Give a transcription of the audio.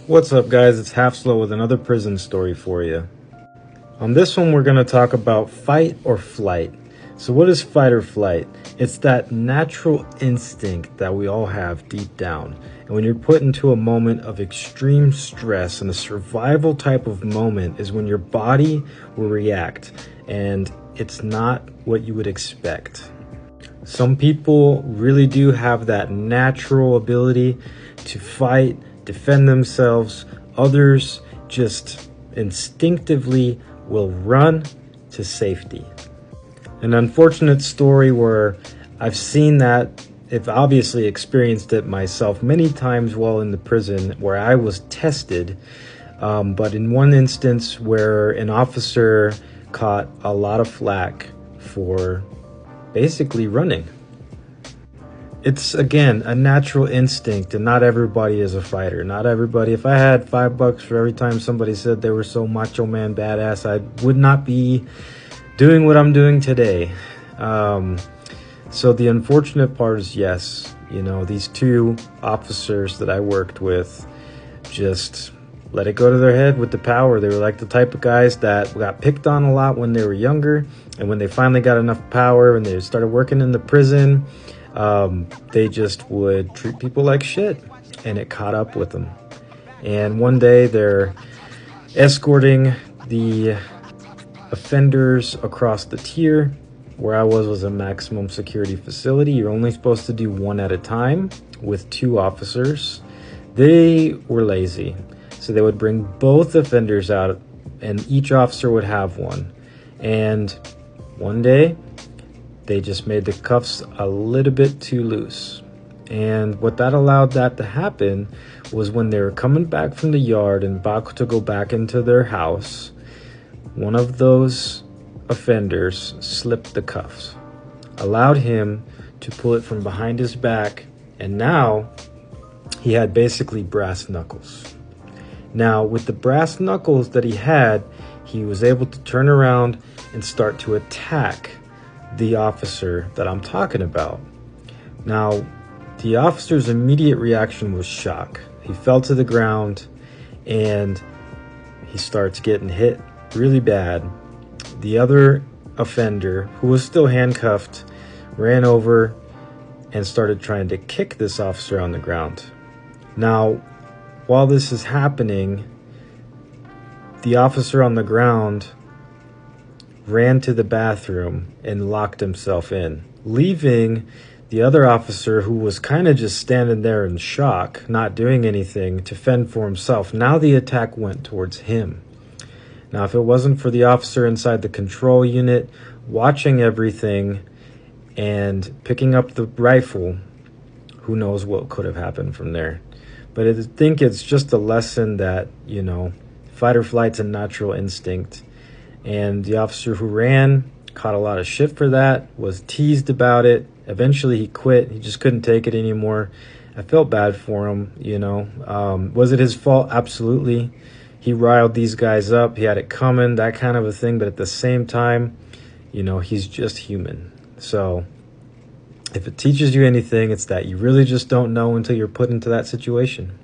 What's up, guys? It's Halfslow with another prison story for you. On this one, we're going to talk about fight or flight. So what is fight or flight? It's that natural instinct that we all have deep down. And when you're put into a moment of extreme stress, and a survival type of moment is when your body will react, and it's not what you would expect. Some people really do have that natural ability to fight, defend themselves. Others just instinctively will run to safety. An unfortunate story where I've seen that, I've obviously experienced it myself many times while in the prison where I was tested, but in one instance where an officer caught a lot of flack for basically running. It's, again, a natural instinct, and not everybody is a fighter. Not everybody. If I had $5 for every time somebody said they were so macho man badass, I would not be doing what I'm doing today. So the unfortunate part is, yes, these two officers that I worked with just let it go to their head with the power. They were like the type of guys that got picked on a lot when they were younger, and when they finally got enough power and they started working in the prison, they just would treat people like shit, and it caught up with them. And one day they're escorting the offenders across the tier. Where I was a maximum security facility. You're only supposed to do one at a time with two officers. They were lazy, so they would bring both offenders out, and each officer would have one. And one day they just made the cuffs a little bit too loose. And what that allowed that to happen was when they were coming back from the yard and about to go back into their house, one of those offenders slipped the cuffs, allowed him to pull it from behind his back, and now he had basically brass knuckles. Now, with the brass knuckles that he had, he was able to turn around and start to attack the officer that I'm talking about. Now, the officer's immediate reaction was shock. He fell to the ground and he starts getting hit really bad. The other offender, who was still handcuffed, ran over and started trying to kick this officer on the ground. Now, while this is happening, the officer on the ground ran to the bathroom and locked himself in, leaving the other officer, who was kind of just standing there in shock, not doing anything, to fend for himself. Now the attack went towards him. Now, if it wasn't for the officer inside the control unit watching everything and picking up the rifle, who knows what could have happened from there. But I think it's just a lesson that, fight or flight's a natural instinct. And the officer who ran caught a lot of shit for that, was teased about it. Eventually he quit. He just couldn't take it anymore. I felt bad for him, Was it his fault? Absolutely. He riled these guys up. He had it coming, that kind of a thing. But at the same time, he's just human. So if it teaches you anything, it's that you really just don't know until you're put into that situation.